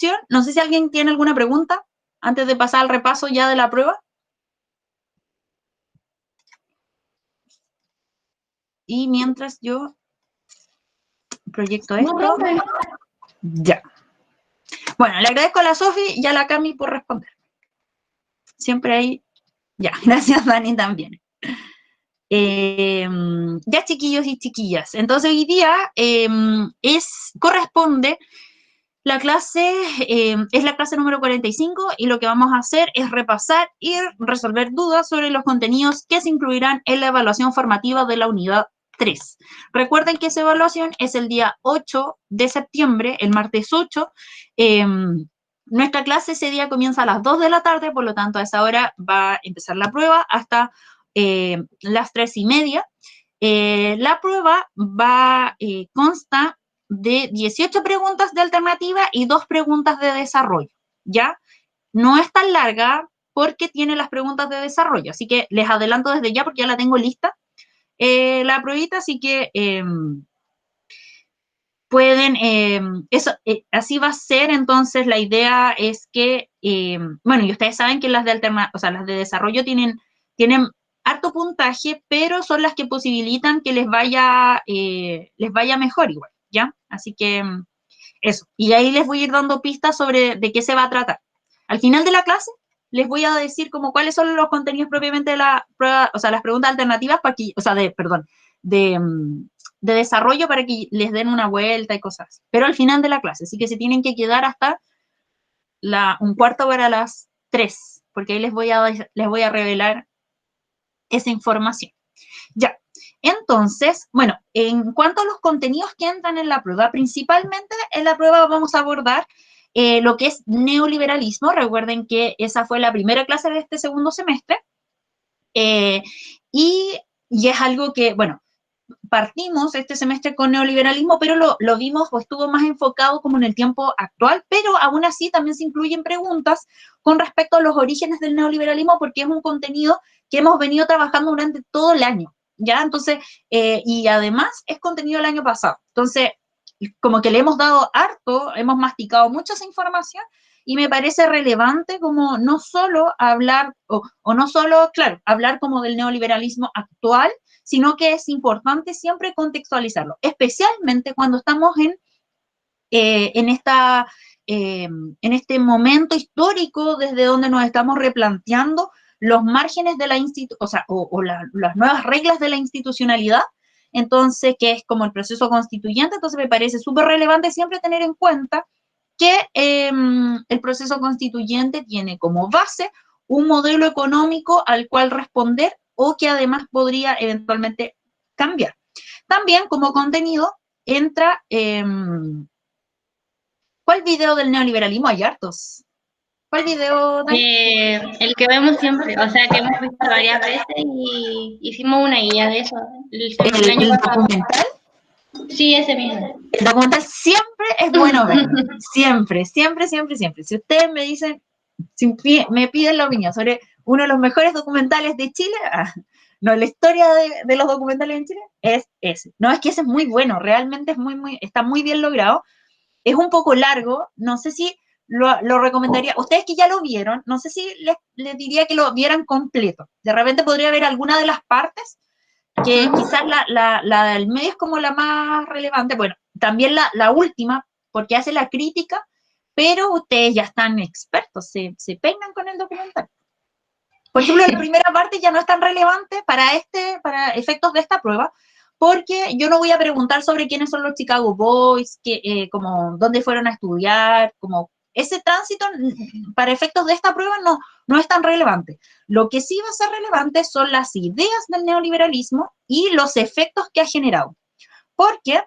cuestión, no sé si alguien tiene alguna pregunta antes de pasar al repaso ya de la prueba. Y mientras yo proyecto esto. Ya. Bueno, le agradezco a la Sofi y a la Cami por responder. Siempre ahí. Ya, gracias Dani también. Ya chiquillos y chiquillas, entonces hoy día corresponde la clase, es la clase número 45 y lo que vamos a hacer es repasar y resolver dudas sobre los contenidos que se incluirán en la evaluación formativa de la unidad 3. Recuerden que esa evaluación es el día 8 de septiembre, el martes 8. Nuestra clase ese día comienza a las 2 de la tarde, por lo tanto a esa hora va a empezar la prueba hasta las 3:30. La prueba consta de 18 preguntas de alternativa y 2 preguntas de desarrollo, ¿ya? No es tan larga porque tiene las preguntas de desarrollo, así que les adelanto desde ya porque ya la tengo lista, la pruebita, así que pueden, así va a ser. Entonces la idea es que, bueno, y ustedes saben que las de las de desarrollo tienen harto puntaje, pero son las que posibilitan que les vaya mejor igual, ¿ya? Así que eso. Y ahí les voy a ir dando pistas sobre de qué se va a tratar. Al final de la clase les voy a decir como cuáles son los contenidos propiamente de la prueba, o sea, las preguntas alternativas para que, o sea, de desarrollo para que les den una vuelta y cosas. Pero al final de la clase, así que se tienen que quedar hasta un cuarto para las 3, porque ahí les voy a revelar esa información. Ya, entonces, bueno, en cuanto a los contenidos que entran en la prueba, principalmente en la prueba vamos a abordar lo que es neoliberalismo. Recuerden que esa fue la primera clase de este segundo semestre, y es algo que, bueno, partimos este semestre con neoliberalismo, pero lo vimos o estuvo más enfocado como en el tiempo actual, pero aún así también se incluyen preguntas con respecto a los orígenes del neoliberalismo, porque es un contenido que hemos venido trabajando durante todo el año, ¿ya? Entonces, y además es contenido del año pasado. Entonces, como que le hemos dado harto, hemos masticado mucha esa información, y me parece relevante como no solo hablar, o no solo, claro, hablar como del neoliberalismo actual, sino que es importante siempre contextualizarlo, especialmente cuando estamos en este momento histórico desde donde nos estamos replanteando los márgenes de la las nuevas reglas de la institucionalidad. Entonces, que es como el proceso constituyente. Entonces me parece súper relevante siempre tener en cuenta que el proceso constituyente tiene como base un modelo económico al cual responder, o que además podría eventualmente cambiar. También como contenido entra, ¿cuál video del neoliberalismo? Hay hartos. ¿Cuál video? El que vemos siempre, o sea, que hemos visto varias veces y hicimos una guía de eso. ¿El año pasado. documental? Sí, ese mismo. El documental siempre es bueno verlo. Siempre, siempre, siempre, siempre. Si ustedes me dicen, si me piden la opinión sobre uno de los mejores documentales de Chile, no, la historia de los documentales en Chile es ese. No, es que ese es muy bueno, realmente es está muy bien logrado. Es un poco largo, no sé si lo recomendaría. Ustedes que ya lo vieron, no sé si les diría que lo vieran completo. De repente podría haber alguna de las partes que quizás la del medio es como la más relevante. Bueno, también la última, porque hace la crítica, pero ustedes ya están expertos, se peinan con el documental. Por ejemplo, la primera parte ya no es tan relevante para efectos de esta prueba, porque yo no voy a preguntar sobre quiénes son los Chicago Boys, como dónde fueron a estudiar, como ese tránsito para efectos de esta prueba no es tan relevante. Lo que sí va a ser relevante son las ideas del neoliberalismo y los efectos que ha generado, porque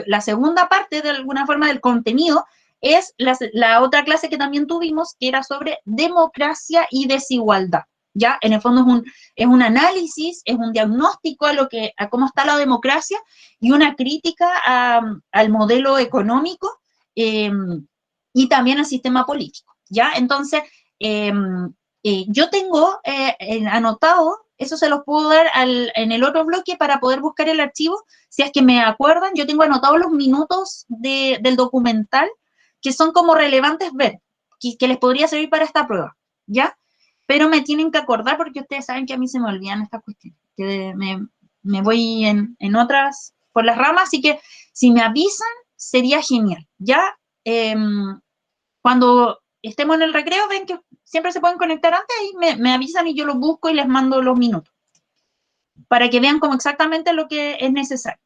la segunda parte, de alguna forma, del contenido es la otra clase que también tuvimos, que era sobre democracia y desigualdad. ¿Ya? En el fondo es un análisis, es un diagnóstico a cómo está la democracia, y una crítica al modelo económico, y también al sistema político, ¿ya? Entonces, yo tengo anotado, eso se los puedo dar en el otro bloque para poder buscar el archivo, si es que me acuerdan. Yo tengo anotados los minutos del documental que son como relevantes ver, que les podría servir para esta prueba, ¿ya? Pero me tienen que acordar porque ustedes saben que a mí se me olvidan estas cuestiones, que me voy en otras, por las ramas, así que si me avisan, sería genial, ¿ya? Cuando estemos en el recreo, ven que siempre se pueden conectar antes y me avisan y yo los busco y les mando los minutos, para que vean como exactamente lo que es necesario.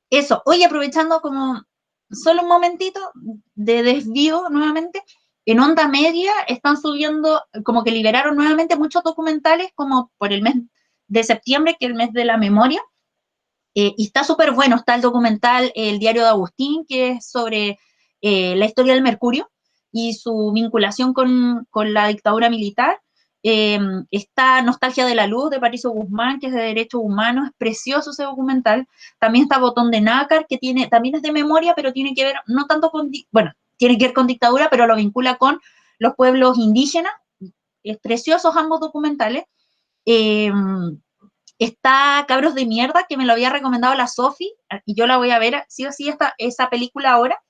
Eso, hoy aprovechando como solo un momentito de desvío nuevamente, en Onda Media están subiendo, como que liberaron nuevamente muchos documentales como por el mes de septiembre, que es el mes de la memoria, y está súper bueno. Está el documental El diario de Agustín, que es sobre la historia del Mercurio y su vinculación con la dictadura militar. Está Nostalgia de la Luz, de Patricio Guzmán, que es de derechos humanos, es precioso ese documental. También está Botón de Nácar, que también es de memoria, pero tiene que ver, no tanto con, bueno, tiene que ver con dictadura, pero lo vincula con los pueblos indígenas. Es preciosos ambos documentales. Está Cabros de Mierda, que me lo había recomendado la Sofi, y yo la voy a ver, sí o sí, esa película ahora.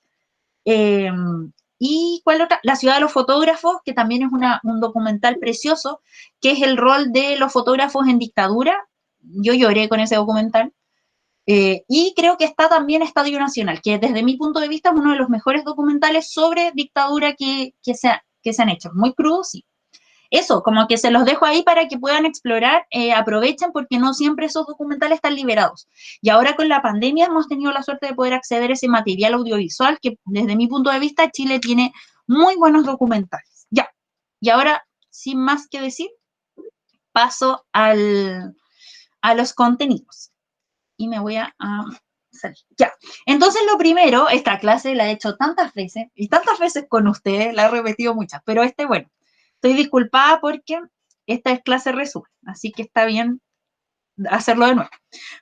¿Y cuál otra? La ciudad de los fotógrafos, que también es un documental precioso, que es el rol de los fotógrafos en dictadura. Yo lloré con ese documental. Y creo que está también Estadio Nacional, que desde mi punto de vista es uno de los mejores documentales sobre dictadura que se han hecho. Muy crudo, sí. Eso, como que se los dejo ahí para que puedan explorar, aprovechen porque no siempre esos documentales están liberados. Y ahora con la pandemia hemos tenido la suerte de poder acceder a ese material audiovisual que desde mi punto de vista Chile tiene muy buenos documentales. Ya, y ahora, sin más que decir, paso a los contenidos. Y me voy a salir. Ya, entonces lo primero, esta clase la he hecho tantas veces, y tantas veces con ustedes, la he repetido muchas, pero bueno, estoy disculpada porque esta es clase resumen, así que está bien hacerlo de nuevo.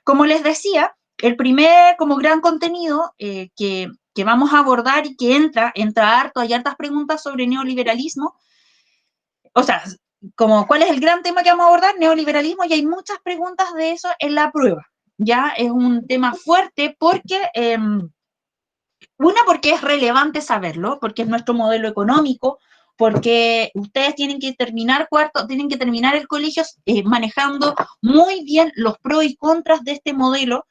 Como les decía, el primer como gran contenido que vamos a abordar y que entra harto, hay hartas preguntas sobre neoliberalismo, o sea, como cuál es el gran tema que vamos a abordar, neoliberalismo, y hay muchas preguntas de eso en la prueba. Ya es un tema fuerte porque, porque es relevante saberlo, porque es nuestro modelo económico, porque ustedes tienen que terminar tienen que terminar el colegio manejando muy bien los pros y contras de este modelo,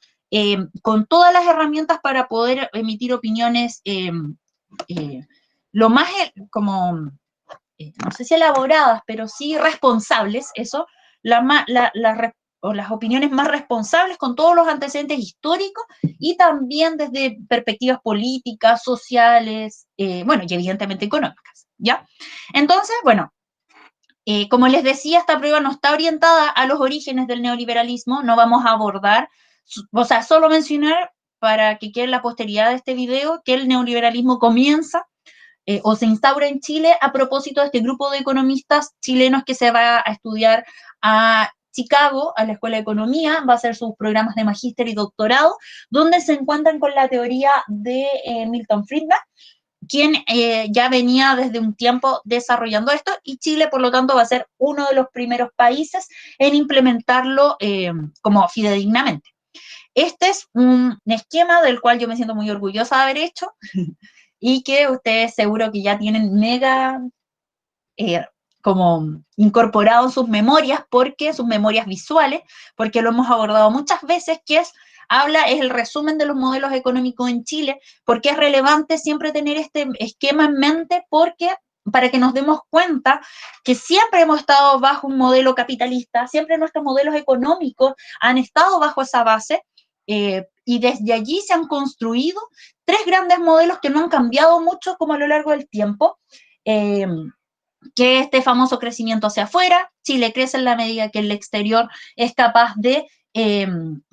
con todas las herramientas para poder emitir opiniones lo más como, no sé si elaboradas, pero sí responsables, eso, las opiniones más responsables con todos los antecedentes históricos y también desde perspectivas políticas, sociales, bueno, y evidentemente económicas, ¿ya? Entonces, bueno, como les decía, esta prueba no está orientada a los orígenes del neoliberalismo, no vamos a abordar, o sea, solo mencionar para que quede en la posteridad de este video que el neoliberalismo comienza o se instaura en Chile a propósito de este grupo de economistas chilenos que se va a estudiar a Chicago, a la Escuela de Economía, va a hacer sus programas de magíster y doctorado, donde se encuentran con la teoría de Milton Friedman, quien ya venía desde un tiempo desarrollando esto, y Chile, por lo tanto, va a ser uno de los primeros países en implementarlo como fidedignamente. Este es un esquema del cual yo me siento muy orgullosa de haber hecho, y que ustedes seguro que ya tienen mega como incorporado en sus memorias, porque sus memorias visuales, porque lo hemos abordado muchas veces, que es el resumen de los modelos económicos en Chile, porque es relevante siempre tener este esquema en mente, porque para que nos demos cuenta que siempre hemos estado bajo un modelo capitalista, siempre nuestros modelos económicos han estado bajo esa base, y desde allí se han construido tres grandes modelos que no han cambiado mucho como a lo largo del tiempo, que este famoso crecimiento hacia afuera. Chile crece en la medida que el exterior es capaz de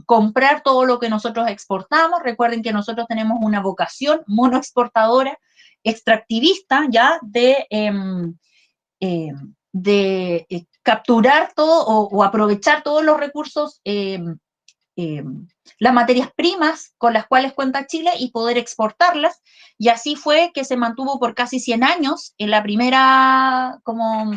comprar todo lo que nosotros exportamos. Recuerden que nosotros tenemos una vocación monoexportadora, extractivista, ya de capturar todo o aprovechar todos los recursos, las materias primas con las cuales cuenta Chile y poder exportarlas, y así fue que se mantuvo por casi 100 años en la primera, como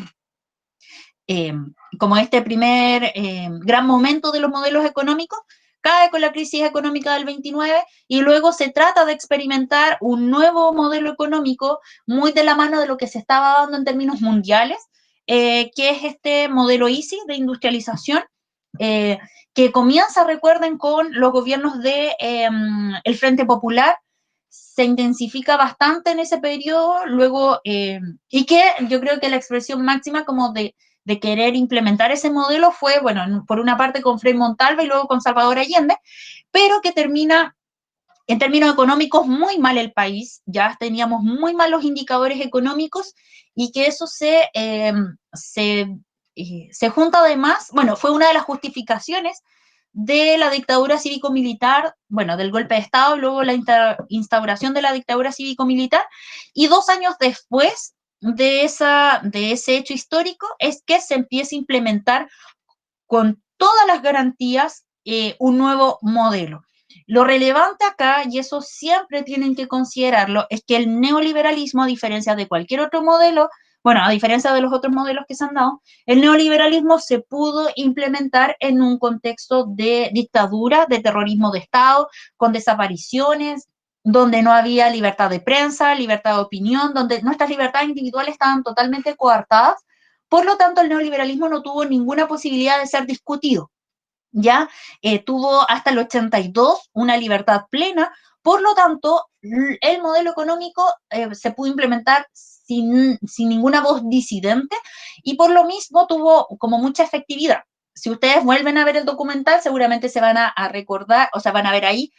este primer gran momento de los modelos económicos, cae con la crisis económica del 29 y luego se trata de experimentar un nuevo modelo económico muy de la mano de lo que se estaba dando en términos mundiales, que es este modelo ISI de industrialización, que comienza, recuerden, con los gobiernos de el Frente Popular, se intensifica bastante en ese periodo, luego, y que yo creo que la expresión máxima como de querer implementar ese modelo fue, bueno, por una parte con Frei Montalva y luego con Salvador Allende, pero que termina en términos económicos muy mal el país, ya teníamos muy malos indicadores económicos y que eso se junta además, bueno, fue una de las justificaciones de la dictadura cívico-militar, bueno, del golpe de Estado, luego la instauración de la dictadura cívico-militar, y 2 años después de ese hecho histórico es que se empieza a implementar con todas las garantías un nuevo modelo. Lo relevante acá, y eso siempre tienen que considerarlo, es que el neoliberalismo, a diferencia de cualquier otro modelo, bueno, a diferencia de los otros modelos que se han dado, el neoliberalismo se pudo implementar en un contexto de dictadura, de terrorismo de Estado, con desapariciones, donde no había libertad de prensa, libertad de opinión, donde nuestras libertades individuales estaban totalmente coartadas. Por lo tanto, el neoliberalismo no tuvo ninguna posibilidad de ser discutido. Ya tuvo hasta el 82 una libertad plena, por lo tanto, el modelo económico se pudo implementar sin ninguna voz disidente y por lo mismo tuvo como mucha efectividad. Si ustedes vuelven a ver el documental, seguramente se van a recordar, o sea, van a ver ahí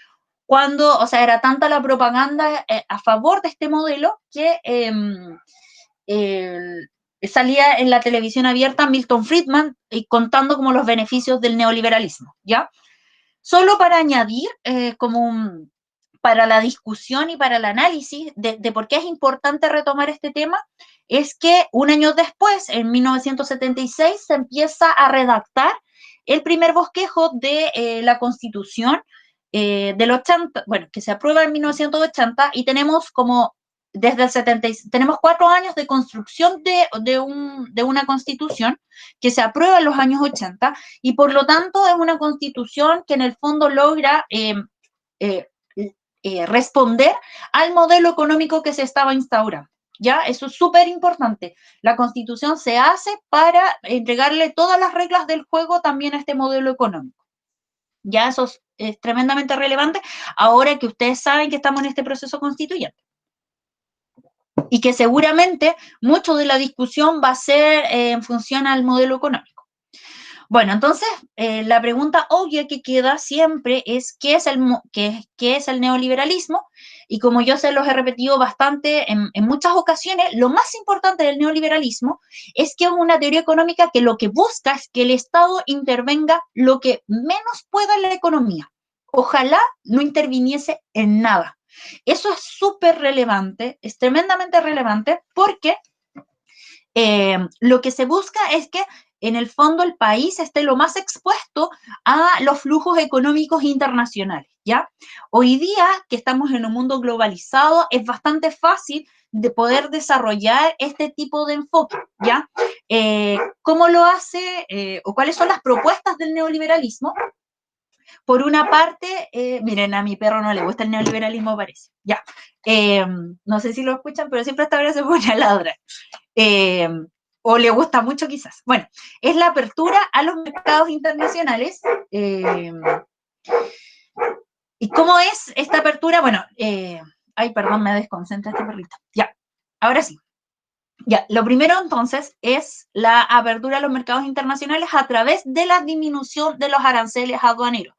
cuando, o sea, era tanta la propaganda a favor de este modelo que salía en la televisión abierta Milton Friedman contando como los beneficios del neoliberalismo, ¿ya? Solo para añadir, para la discusión y para el análisis de por qué es importante retomar este tema, es que un año después, en 1976, se empieza a redactar el primer bosquejo de la Constitución del 80, bueno, que se aprueba en 1980 y tenemos como desde el 70, tenemos 4 años de construcción de una constitución que se aprueba en los años 80 y por lo tanto es una constitución que en el fondo logra eh, responder al modelo económico que se estaba instaurando. ¿Ya? Eso es súper importante. La constitución se hace para entregarle todas las reglas del juego también a este modelo económico. Ya eso es tremendamente relevante ahora que ustedes saben que estamos en este proceso constituyente y que seguramente mucho de la discusión va a ser en función al modelo económico. Bueno, entonces la pregunta obvia que queda siempre es ¿qué es el neoliberalismo? Y como yo se los he repetido bastante en muchas ocasiones, lo más importante del neoliberalismo es que es una teoría económica que lo que busca es que el Estado intervenga lo que menos pueda en la economía. Ojalá no interviniese en nada. Eso es súper relevante, es tremendamente relevante porque lo que se busca es que en el fondo el país esté lo más expuesto a los flujos económicos internacionales, ¿ya? Hoy día que estamos en un mundo globalizado es bastante fácil de poder desarrollar este tipo de enfoque, ¿ya? ¿Cómo lo hace o cuáles son las propuestas del neoliberalismo? Por una parte, miren, a mi perro no le gusta el neoliberalismo, parece, ya. No sé si lo escuchan, pero siempre hasta ahora se pone a ladrar. O le gusta mucho quizás. Bueno, es la apertura a los mercados internacionales. ¿Y cómo es esta apertura? Bueno, ay, perdón, me desconcentra este perrito. Ya, ahora sí. Ya, lo primero entonces es la apertura a los mercados internacionales a través de la disminución de los aranceles aduaneros.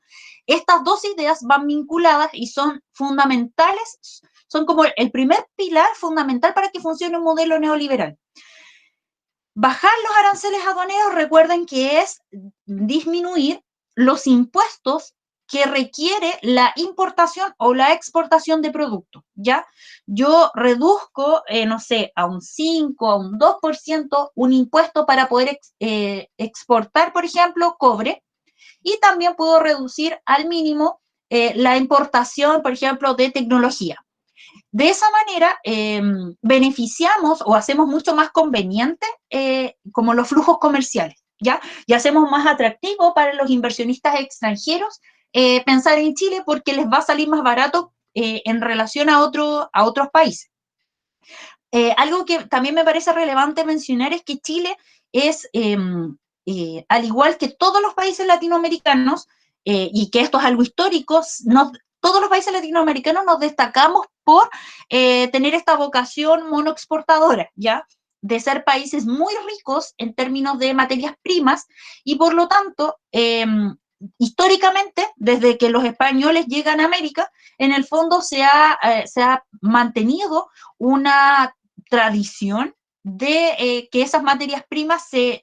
Estas dos ideas van vinculadas y son fundamentales, son como el primer pilar fundamental para que funcione un modelo neoliberal. Bajar los aranceles aduaneros, recuerden que es disminuir los impuestos que requiere la importación o la exportación de productos, ¿ya? Yo reduzco, no sé, a un 5, a un 2% un impuesto para poder exportar, por ejemplo, cobre, y también puedo reducir al mínimo la importación, por ejemplo, de tecnología. De esa manera, beneficiamos o hacemos mucho más conveniente como los flujos comerciales, ¿ya? Y hacemos más atractivo para los inversionistas extranjeros pensar en Chile porque les va a salir más barato en relación a otros países. Algo que también me parece relevante mencionar es que Chile es, al igual que todos los países latinoamericanos, y que esto es algo histórico, todos los países latinoamericanos nos destacamos por tener esta vocación monoexportadora, ¿ya? De ser países muy ricos en términos de materias primas y por lo tanto, históricamente, desde que los españoles llegan a América, en el fondo se ha mantenido una tradición de que esas materias primas se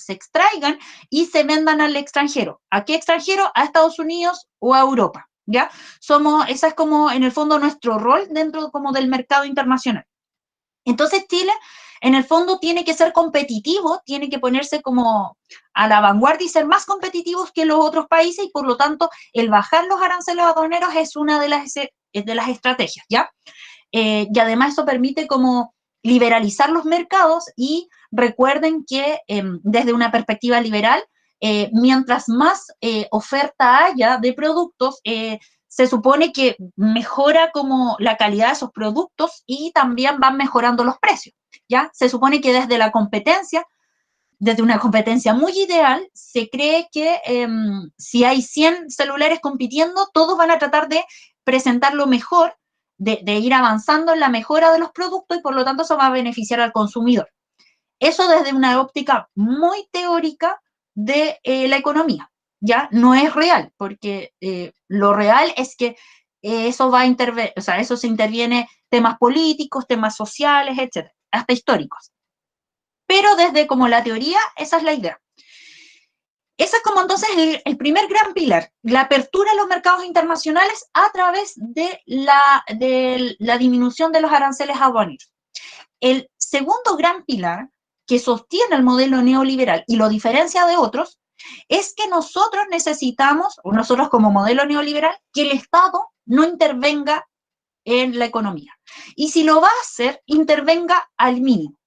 extraigan y se vendan al extranjero. ¿A qué extranjero? A Estados Unidos o a Europa, ¿ya? Esa es como en el fondo nuestro rol dentro como del mercado internacional. Entonces Chile, en el fondo, tiene que ser competitivo, tiene que ponerse como a la vanguardia y ser más competitivos que los otros países y por lo tanto el bajar los aranceles aduaneros es una de las estrategias, ¿ya? Y además eso permite como liberalizar los mercados y recuerden que desde una perspectiva liberal, mientras más oferta haya de productos, se supone que mejora como la calidad de esos productos y también van mejorando los precios, ¿ya? Se supone que desde una competencia muy ideal, se cree que si hay 100 celulares compitiendo, todos van a tratar de presentar lo mejor, de ir avanzando en la mejora de los productos y por lo tanto eso va a beneficiar al consumidor. Eso desde una óptica muy teórica de la economía, ¿ya? No es real, porque lo real es que eso va a intervenir, o sea, eso se interviene temas políticos, temas sociales, etcétera, hasta históricos. Pero desde como la teoría, esa es la idea. Ese es como entonces el primer gran pilar, la apertura a los mercados internacionales a través de la disminución de los aranceles aduaneros. El segundo gran pilar que sostiene el modelo neoliberal y lo diferencia de otros es que nosotros necesitamos, o nosotros como modelo neoliberal, que el Estado no intervenga en la economía. Y si lo va a hacer, intervenga al mínimo.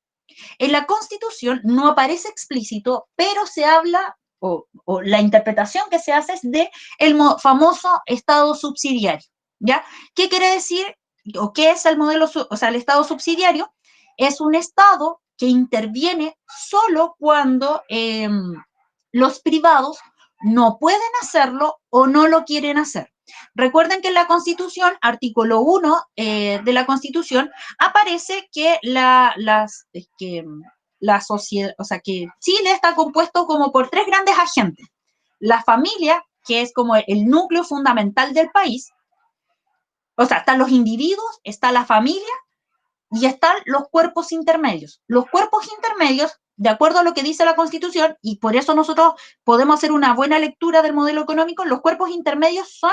En la Constitución no aparece explícito, pero se habla, o la interpretación que se hace es de el famoso Estado subsidiario, ¿ya? ¿Qué quiere decir, o qué es el modelo, o sea, el Estado subsidiario? Es un Estado que interviene solo cuando los privados no pueden hacerlo o no lo quieren hacer. Recuerden que en la Constitución, artículo 1 de la Constitución, aparece que la sociedad, o sea, que Chile está compuesto como por tres grandes agentes. La familia, que es como el núcleo fundamental del país, o sea, están los individuos, está la familia y están los cuerpos intermedios. Los cuerpos intermedios, de acuerdo a lo que dice la Constitución, y por eso nosotros podemos hacer una buena lectura del modelo económico, los cuerpos intermedios son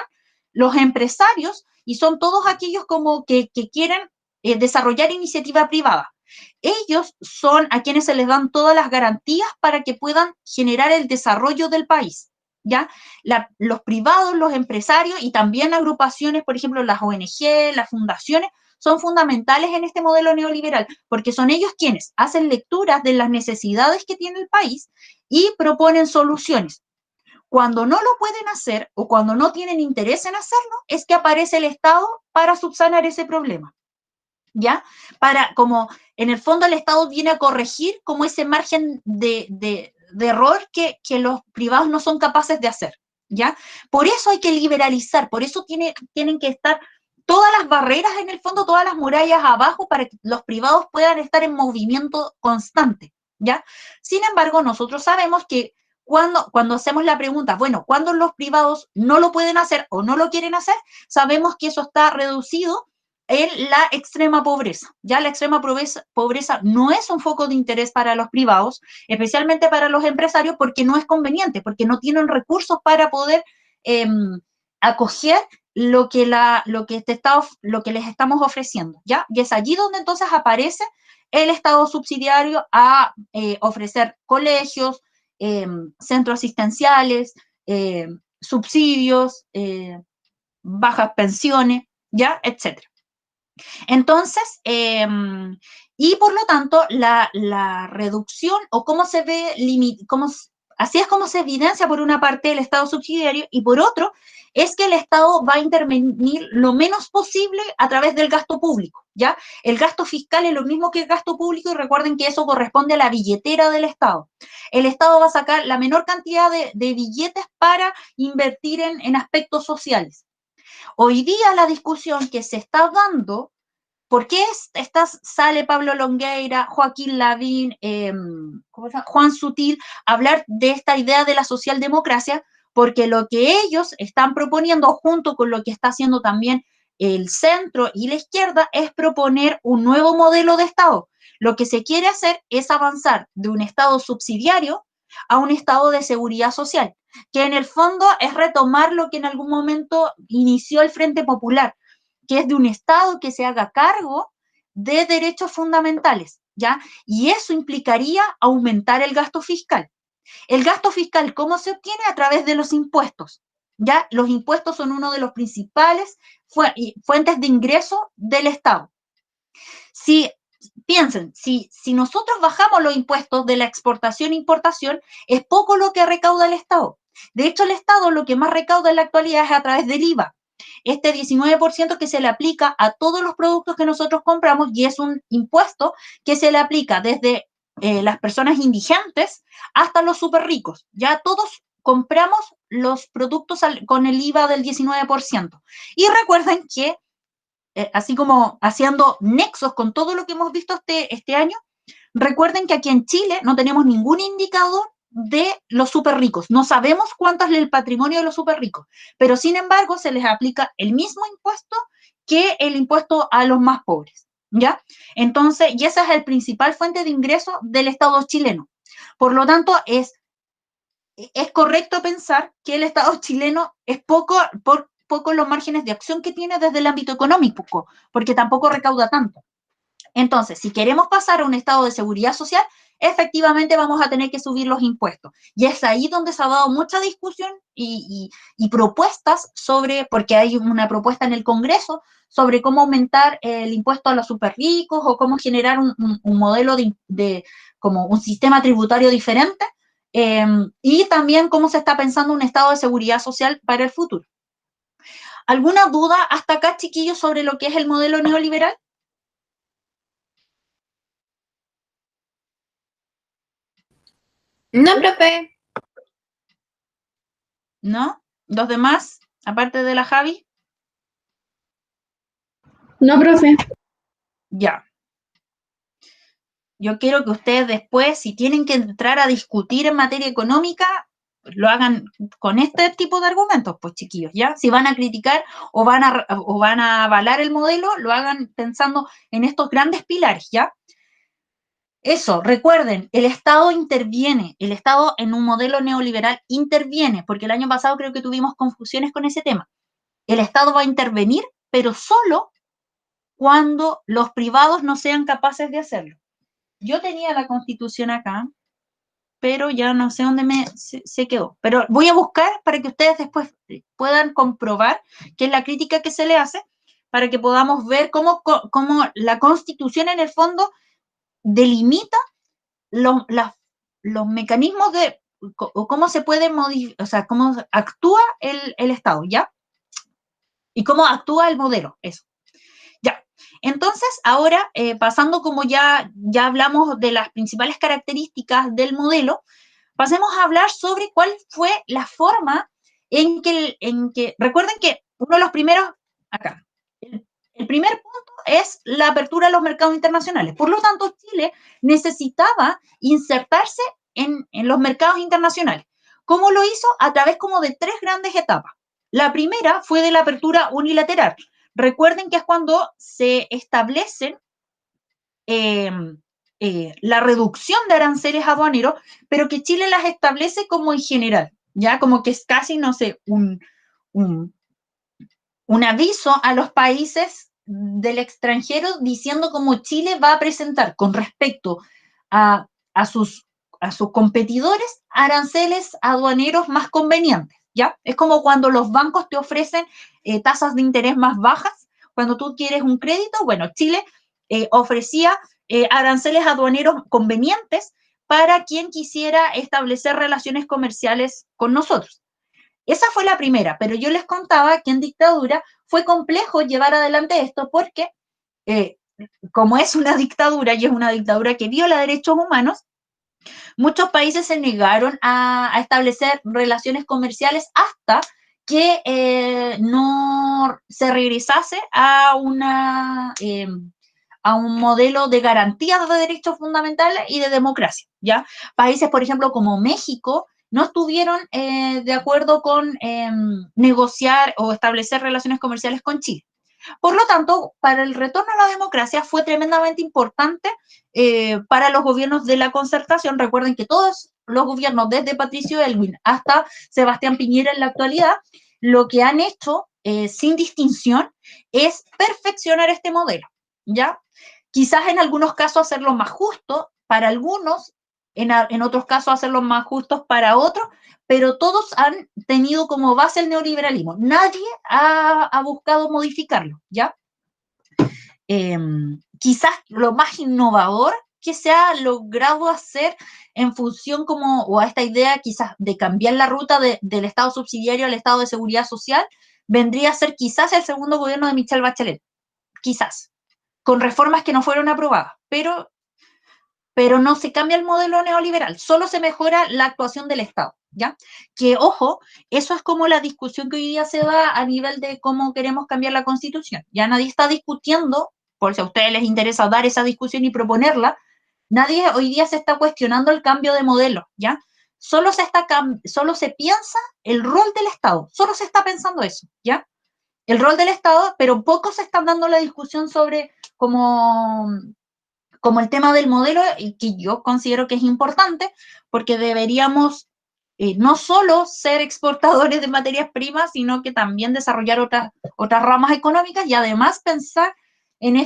los empresarios y son todos aquellos como que quieren desarrollar iniciativa privada. Ellos son a quienes se les dan todas las garantías para que puedan generar el desarrollo del país. ¿Ya? Los privados, los empresarios y también agrupaciones, por ejemplo, las ONG, las fundaciones, son fundamentales en este modelo neoliberal, porque son ellos quienes hacen lecturas de las necesidades que tiene el país y proponen soluciones. Cuando no lo pueden hacer o cuando no tienen interés en hacerlo, es que aparece el Estado para subsanar ese problema. ¿Ya? Para, como, en el fondo el Estado viene a corregir como ese margen de error que los privados no son capaces de hacer, ¿ya? Por eso hay que liberalizar, por eso tienen que estar todas las barreras en el fondo, todas las murallas abajo para que los privados puedan estar en movimiento constante, ¿ya? Sin embargo, nosotros sabemos que cuando hacemos la pregunta, bueno, ¿cuándo los privados no lo pueden hacer o no lo quieren hacer? Sabemos que eso está reducido en la extrema pobreza. Ya la extrema pobreza no es un foco de interés para los privados, especialmente para los empresarios, porque no es conveniente, porque no tienen recursos para poder acoger lo que les estamos ofreciendo, ¿ya? Y es allí donde entonces aparece el Estado subsidiario a ofrecer colegios, centros asistenciales, subsidios, bajas pensiones, ¿ya? Etcétera. Entonces, y por lo tanto, la reducción o cómo se ve, Así es como se evidencia por una parte el Estado subsidiario y por otro es que el Estado va a intervenir lo menos posible a través del gasto público, ¿ya? El gasto fiscal es lo mismo que el gasto público y recuerden que eso corresponde a la billetera del Estado. El Estado va a sacar la menor cantidad de billetes para invertir en aspectos sociales. Hoy día la discusión que se está dando, ¿por qué sale Pablo Longueira, Joaquín Lavín, Juan Sutil a hablar de esta idea de la socialdemocracia? Porque lo que ellos están proponiendo, junto con lo que está haciendo también el centro y la izquierda, es proponer un nuevo modelo de Estado. Lo que se quiere hacer es avanzar de un Estado subsidiario a un Estado de seguridad social, que en el fondo es retomar lo que en algún momento inició el Frente Popular, que es de un Estado que se haga cargo de derechos fundamentales, ¿ya? Y eso implicaría aumentar el gasto fiscal. El gasto fiscal, ¿cómo se obtiene? A través de los impuestos, ¿ya? Los impuestos son uno de los principales fuentes de ingreso del Estado. Si piensen, si nosotros bajamos los impuestos de la exportación e importación, es poco lo que recauda el Estado. De hecho, el Estado lo que más recauda en la actualidad es a través del IVA. Este 19% que se le aplica a todos los productos que nosotros compramos y es un impuesto que se le aplica desde las personas indigentes hasta los súper ricos. Ya todos compramos los productos con el IVA del 19%. Y recuerden que así como haciendo nexos con todo lo que hemos visto este año, recuerden que aquí en Chile no tenemos ningún indicador de los súper ricos. No sabemos cuánto es el patrimonio de los súper ricos, pero sin embargo se les aplica el mismo impuesto que el impuesto a los más pobres, ¿ya? Entonces, y esa es la principal fuente de ingreso del Estado chileno. Por lo tanto, es correcto pensar que el Estado chileno es poco los márgenes de acción que tiene desde el ámbito económico, porque tampoco recauda tanto. Entonces, si queremos pasar a un estado de seguridad social, efectivamente vamos a tener que subir los impuestos. Y es ahí donde se ha dado mucha discusión y propuestas sobre, porque hay una propuesta en el Congreso sobre cómo aumentar el impuesto a los super ricos o cómo generar un modelo como un sistema tributario diferente, y también cómo se está pensando un estado de seguridad social para el futuro. ¿Alguna duda hasta acá, chiquillos, sobre lo que es el modelo neoliberal? No, profe. ¿No? ¿Los demás, aparte de la Javi? No, profe. Ya. Yo quiero que ustedes después, si tienen que entrar a discutir en materia económica, lo hagan con este tipo de argumentos, pues chiquillos, ¿ya? Si van a criticar o van a avalar el modelo, lo hagan pensando en estos grandes pilares, ¿ya? Eso, recuerden, el Estado interviene, el Estado en un modelo neoliberal interviene, porque el año pasado creo que tuvimos confusiones con ese tema. El Estado va a intervenir, pero solo cuando los privados no sean capaces de hacerlo. Yo tenía la Constitución acá, pero ya no sé dónde se quedó. Pero voy a buscar para que ustedes después puedan comprobar qué es la crítica que se le hace, para que podamos ver cómo la Constitución en el fondo delimita los mecanismos de cómo se puede modificar, o sea, cómo actúa el Estado, ¿ya? Y cómo actúa el modelo, eso. Ya, entonces ahora pasando como ya hablamos de las principales características del modelo, pasemos a hablar sobre cuál fue la forma en que recuerden que uno de los primeros, acá, el primer punto es la apertura a los mercados internacionales. Por lo tanto, Chile necesitaba insertarse en los mercados internacionales. ¿Cómo lo hizo? A través como de 3 grandes etapas. La primera fue de la apertura unilateral. Recuerden que es cuando se establecen la reducción de aranceles aduaneros, pero que Chile las establece como en general, ya como que es casi, no sé, un aviso a los países del extranjero diciendo cómo Chile va a presentar con respecto a sus competidores aranceles aduaneros más convenientes, ¿ya? Es como cuando los bancos te ofrecen tasas de interés más bajas, cuando tú quieres un crédito, bueno, Chile ofrecía aranceles aduaneros convenientes para quien quisiera establecer relaciones comerciales con nosotros. Esa fue la primera, pero yo les contaba que en dictadura fue complejo llevar adelante esto porque, como es una dictadura y es una dictadura que viola derechos humanos, muchos países se negaron a establecer relaciones comerciales hasta que no se regresase a un modelo de garantías de derechos fundamentales y de democracia, ¿ya? Países, por ejemplo, como México, no estuvieron de acuerdo con negociar o establecer relaciones comerciales con Chile. Por lo tanto, para el retorno a la democracia fue tremendamente importante para los gobiernos de la concertación. Recuerden que todos los gobiernos, desde Patricio Elwin hasta Sebastián Piñera en la actualidad, lo que han hecho sin distinción es perfeccionar este modelo, ¿ya? Quizás en algunos casos hacerlo más justo para algunos, en otros casos hacerlo más justos para otros, pero todos han tenido como base el neoliberalismo. Nadie ha buscado modificarlo, ¿ya? Quizás lo más innovador que se ha logrado hacer en función como, o a esta idea quizás de cambiar la ruta del Estado subsidiario al Estado de seguridad social, vendría a ser quizás el segundo gobierno de Michelle Bachelet, quizás, con reformas que no fueron aprobadas, pero no se cambia el modelo neoliberal, solo se mejora la actuación del Estado, ¿ya? Que, ojo, eso es como la discusión que hoy día se da a nivel de cómo queremos cambiar la Constitución. Ya nadie está discutiendo, por si a ustedes les interesa dar esa discusión y proponerla, nadie hoy día se está cuestionando el cambio de modelo, ¿ya? Solo se piensa el rol del Estado, solo se está pensando eso, ¿ya? El rol del Estado, pero pocos se están dando la discusión sobre cómo como el tema del modelo, y que yo considero que es importante, porque deberíamos no solo ser exportadores de materias primas, sino que también desarrollar otras ramas económicas y además pensar en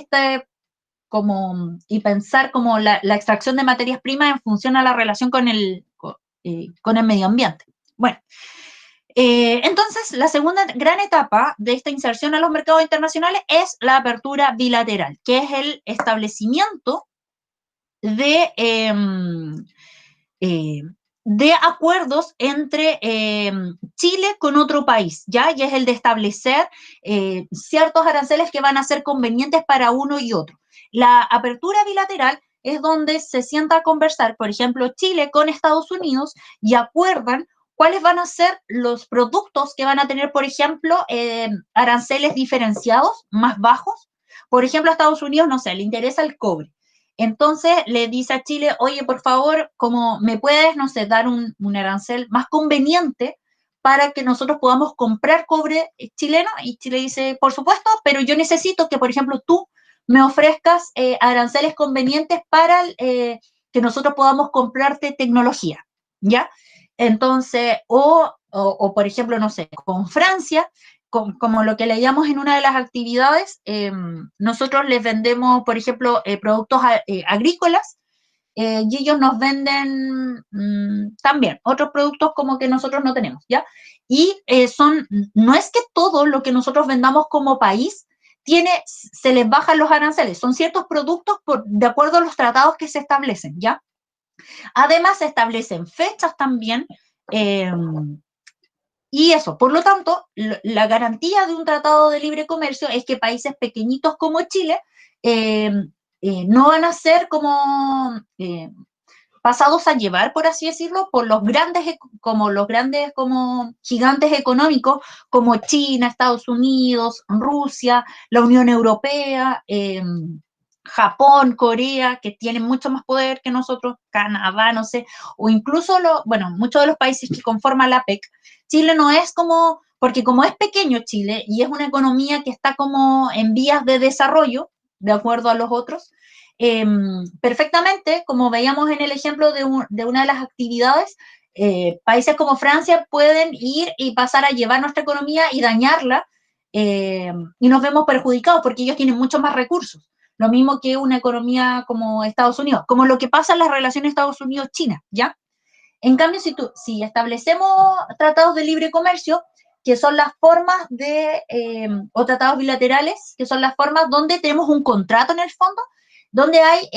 y pensar como la extracción de materias primas en función a la relación con el medio ambiente. Bueno, entonces, la segunda gran etapa de esta inserción a los mercados internacionales es la apertura bilateral, que es el establecimiento de, de acuerdos entre Chile con otro país, ¿ya? Y es el de establecer ciertos aranceles que van a ser convenientes para uno y otro. La apertura bilateral es donde se sienta a conversar, por ejemplo, Chile con Estados Unidos y acuerdan cuáles van a ser los productos que van a tener, por ejemplo, aranceles diferenciados más bajos. Por ejemplo, a Estados Unidos, no sé, le interesa el cobre. Entonces le dice a Chile, oye, por favor, como me puedes, no sé, dar un arancel más conveniente para que nosotros podamos comprar cobre chileno. Y Chile dice, por supuesto, pero yo necesito que, por ejemplo, tú me ofrezcas aranceles convenientes para que nosotros podamos comprarte tecnología, ¿ya? Entonces, por ejemplo, no sé, con Francia, como lo que leíamos en una de las actividades, nosotros les vendemos, por ejemplo, productos agrícolas y ellos nos venden también otros productos como que nosotros no tenemos, ¿ya? Y no es que todo lo que nosotros vendamos como país se les bajan los aranceles, son ciertos productos de acuerdo a los tratados que se establecen, ¿ya? Además, se establecen fechas también y eso, por lo tanto, la garantía de un tratado de libre comercio es que países pequeñitos como Chile no van a ser pasados a llevar, por así decirlo, por los grandes como gigantes económicos como China, Estados Unidos, Rusia, la Unión Europea, Japón, Corea, que tienen mucho más poder que nosotros, Canadá, no sé, o incluso, muchos de los países que conforman la PEC. Chile no es porque como es pequeño Chile y es una economía que está como en vías de desarrollo, de acuerdo a los otros, perfectamente, como veíamos en el ejemplo de una de las actividades, países como Francia pueden ir y pasar a llevar nuestra economía y dañarla, y nos vemos perjudicados porque ellos tienen muchos más recursos. Lo mismo que una economía como Estados Unidos, como lo que pasa en las relaciones Estados Unidos-China, ¿ya? En cambio, si establecemos tratados de libre comercio, que son las formas o tratados bilaterales, que son las formas donde tenemos un contrato en el fondo, donde hay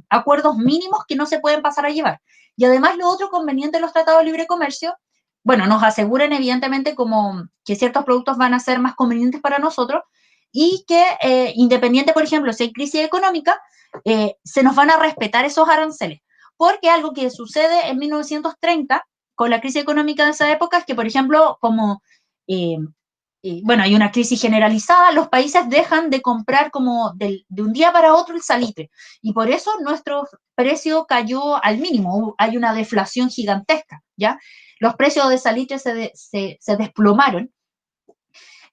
acuerdos mínimos que no se pueden pasar a llevar. Y además lo otro conveniente de los tratados de libre comercio, bueno, nos aseguran evidentemente como que ciertos productos van a ser más convenientes para nosotros y que independiente, por ejemplo, si hay crisis económica, se nos van a respetar esos aranceles. Porque algo que sucede en 1930 con la crisis económica de esa época es que, por ejemplo, como bueno, hay una crisis generalizada, los países dejan de comprar como de un día para otro el salitre, y por eso nuestro precio cayó al mínimo, hay una deflación gigantesca, ¿ya? Los precios de salitre se desplomaron.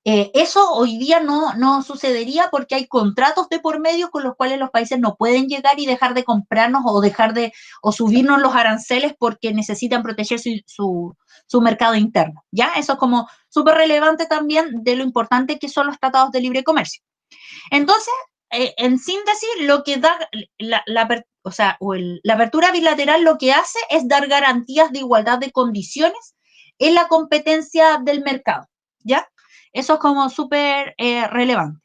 Eso hoy día no sucedería porque hay contratos de por medio con los cuales los países no pueden llegar y dejar de comprarnos o subirnos los aranceles porque necesitan proteger su mercado interno, ¿ya? Eso es como súper relevante también de lo importante que son los tratados de libre comercio. Entonces, en síntesis, lo que da la apertura bilateral lo que hace es dar garantías de igualdad de condiciones en la competencia del mercado, ¿ya? Eso es como súper relevante.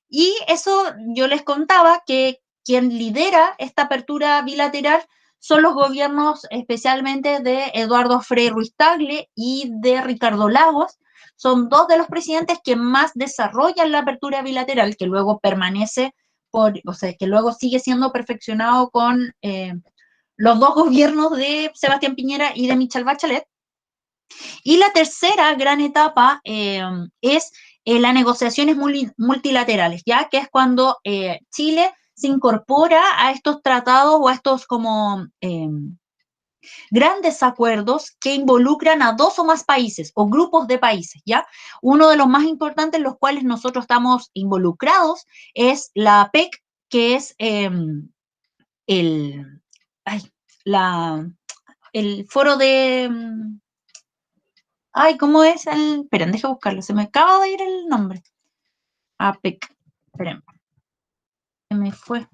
Y eso yo les contaba que quien lidera esta apertura bilateral son los gobiernos especialmente de Eduardo Frei Ruiz-Tagle y de Ricardo Lagos. Son dos de los presidentes que más desarrollan la apertura bilateral, que luego permanece, que luego sigue siendo perfeccionado con los dos gobiernos de Sebastián Piñera y de Michelle Bachelet. Y la tercera gran etapa es las negociaciones multilaterales, ¿ya? Que es cuando Chile se incorpora a estos tratados o a estos como grandes acuerdos que involucran a dos o más países o grupos de países, ¿ya? Uno de los más importantes en los cuales nosotros estamos involucrados es la APEC, que es el, ay, el foro de... Ay, ¿cómo es el...? Esperen, deje buscarlo, se me acaba de ir el nombre. APEC, esperen, se me fue.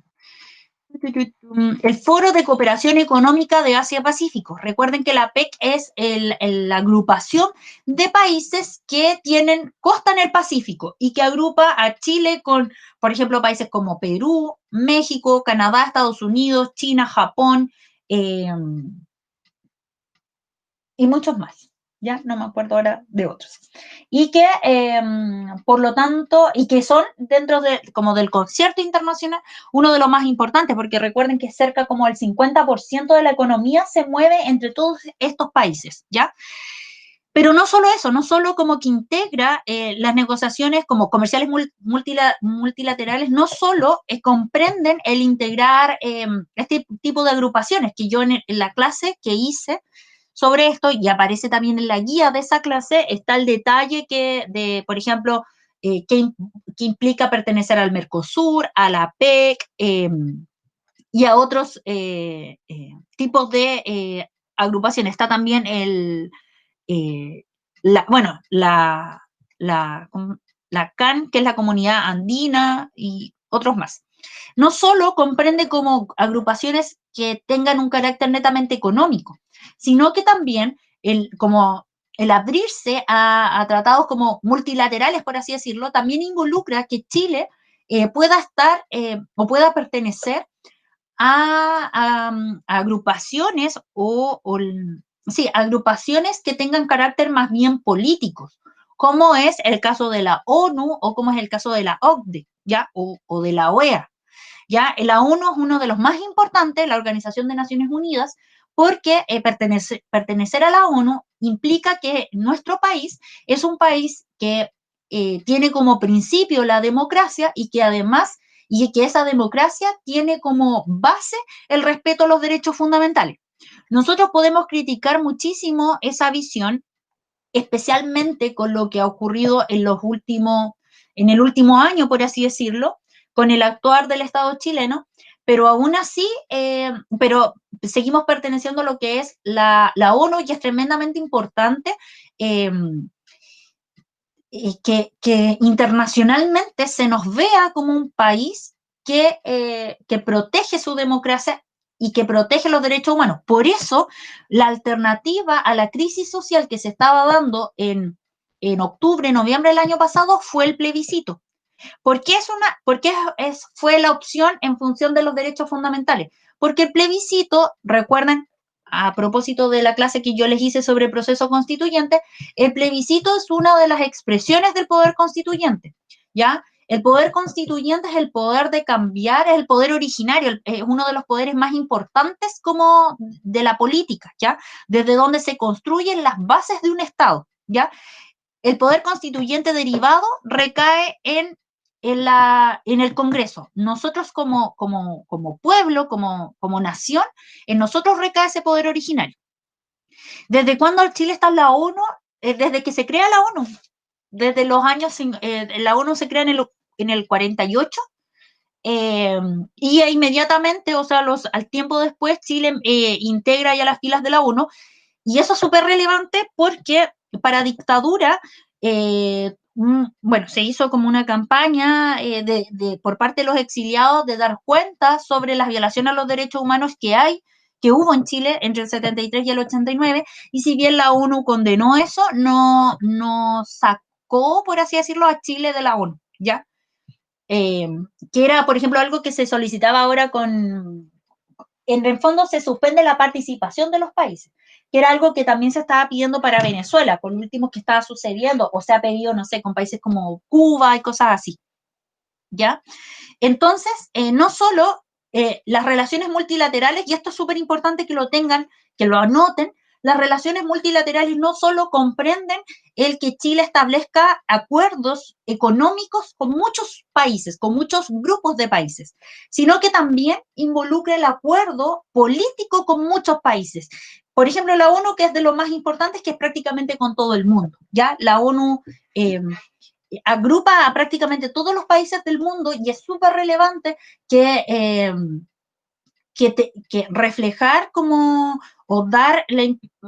El Foro de Cooperación Económica de Asia-Pacífico. Recuerden que la APEC es la agrupación de países que tienen costa en el Pacífico y que agrupa a Chile con, por ejemplo, países como Perú, México, Canadá, Estados Unidos, China, Japón y muchos más. Ya no me acuerdo ahora de otros. Y que, por lo tanto, y que son dentro como del concierto internacional, uno de los más importantes, porque recuerden que cerca como el 50% de la economía se mueve entre todos estos países, ¿ya? Pero no solo eso, no solo como que integra las negociaciones como comerciales multilaterales, no solo comprenden el integrar este tipo de agrupaciones, que yo en la clase que hice sobre esto, y aparece también en la guía de esa clase, está el detalle por ejemplo, que implica pertenecer al Mercosur, a la PEC y a otros tipos de agrupaciones. Está también la CAN, que es la Comunidad Andina, y otros más. No solo comprende como agrupaciones que tengan un carácter netamente económico, sino que también como el abrirse a tratados como multilaterales, por así decirlo, también involucra que Chile pueda estar o pueda pertenecer a agrupaciones sí, agrupaciones que tengan carácter más bien políticos, como es el caso de la ONU o como es el caso de la OCDE, ¿ya? O de la OEA. ¿Ya? La ONU es uno de los más importantes, la Organización de Naciones Unidas, porque pertenecer a la ONU implica que nuestro país es un país que tiene como principio la democracia y que además, y que esa democracia tiene como base el respeto a los derechos fundamentales. Nosotros podemos criticar muchísimo esa visión, especialmente con lo que ha ocurrido en el último año, por así decirlo, con el actuar del Estado chileno, pero aún así, pero seguimos perteneciendo a lo que es la ONU y es tremendamente importante que internacionalmente se nos vea como un país que protege su democracia y que protege los derechos humanos. Por eso, la alternativa a la crisis social que se estaba dando en octubre, noviembre del año pasado fue el plebiscito. ¿Por qué, fue la opción en función de los derechos fundamentales? Porque el plebiscito, recuerden, a propósito de la clase que yo les hice sobre el proceso constituyente, el plebiscito es una de las expresiones del poder constituyente, ¿ya? El poder constituyente es el poder de cambiar, es el poder originario, es uno de los poderes más importantes como de la política, ¿ya? Desde donde se construyen las bases de un Estado, ¿ya? El poder constituyente derivado recae en el Congreso. Nosotros como pueblo, como nación, en nosotros recae ese poder originario. ¿Desde cuándo Chile está en la ONU? Desde que se crea la ONU. Desde los años, la ONU se crea en el 48, y inmediatamente, o sea, al tiempo después, Chile integra ya las filas de la ONU, y eso es súper relevante porque para dictadura, bueno, se hizo como una campaña por parte de los exiliados de dar cuenta sobre las violaciones a los derechos humanos que hubo en Chile entre el 73 y el 89, y si bien la ONU condenó eso, no sacó, por así decirlo, a Chile de la ONU, ¿ya? Que era, por ejemplo, algo que se solicitaba ahora en el fondo se suspende la participación de los países, que era algo que también se estaba pidiendo para Venezuela, con lo último que estaba sucediendo, o se ha pedido, no sé, con países como Cuba y cosas así, ¿ya? Entonces, no solo las relaciones multilaterales, y esto es súper importante que lo tengan, que lo anoten, las relaciones multilaterales no solo comprenden el que Chile establezca acuerdos económicos con muchos países, con muchos grupos de países, sino que también involucra el acuerdo político con muchos países. Por ejemplo, la ONU, que es de lo más importante, es que es prácticamente con todo el mundo, ¿ya? La ONU agrupa a prácticamente todos los países del mundo y es súper relevante que reflejar como, o dar,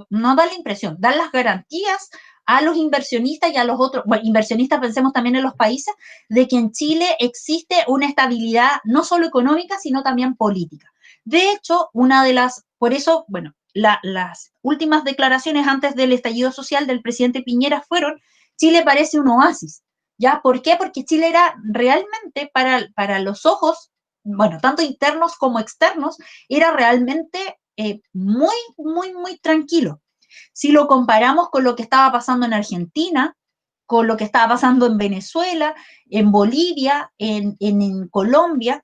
no dar la impresión, dar las garantías a los inversionistas y a los otros, bueno, inversionistas pensemos también en los países, de que en Chile existe una estabilidad no solo económica, sino también política. De hecho, por eso, bueno, las últimas declaraciones antes del estallido social del presidente Piñera fueron: Chile parece un oasis. ¿Ya? ¿Por qué? Porque Chile era realmente para los ojos, bueno, tanto internos como externos, era realmente muy, muy, muy tranquilo. Si lo comparamos con lo que estaba pasando en Argentina, con lo que estaba pasando en Venezuela, en Bolivia, en Colombia,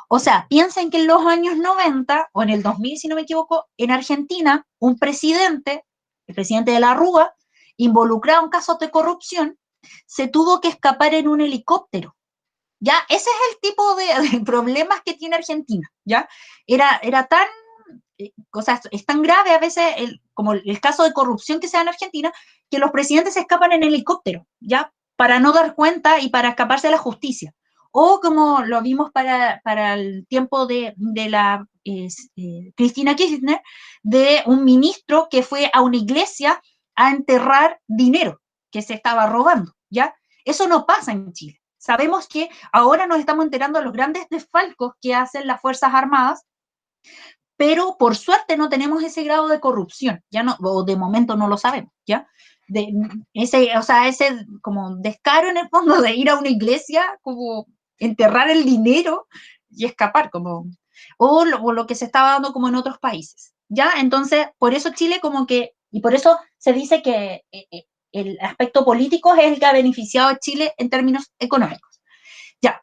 o sea, piensen que en los años 90, o en el 2000, si no me equivoco, en Argentina, un presidente, el presidente de la Rúa, involucrado en casos de corrupción, se tuvo que escapar en un helicóptero. ¿Ya? Ese es el tipo de problemas que tiene Argentina, ¿ya? Era tan, o sea, es tan grave a veces como el caso de corrupción que se da en Argentina, que los presidentes se escapan en helicóptero, ¿ya? Para no dar cuenta y para escaparse a la justicia. O como lo vimos para el tiempo de la Cristina Kirchner, de un ministro que fue a una iglesia a enterrar dinero que se estaba robando, ¿ya? Eso no pasa en Chile. Sabemos que ahora nos estamos enterando de los grandes desfalcos que hacen las Fuerzas Armadas, pero por suerte no tenemos ese grado de corrupción, ya no, o de momento no lo sabemos, ¿ya? O sea, ese como descaro en el fondo de ir a una iglesia, como enterrar el dinero y escapar, como, o lo que se estaba dando como en otros países, ¿ya? Entonces, por eso Chile como que, y por eso se dice que el aspecto político es el que ha beneficiado a Chile en términos económicos. Ya,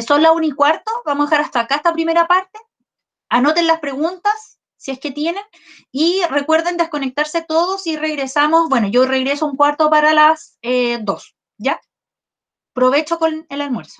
son las 1:15, vamos a dejar hasta acá esta primera parte. Anoten las preguntas, si es que tienen, y recuerden desconectarse todos y regresamos. Bueno, yo regreso 1:15 para las 2, ¿ya? Provecho con el almuerzo.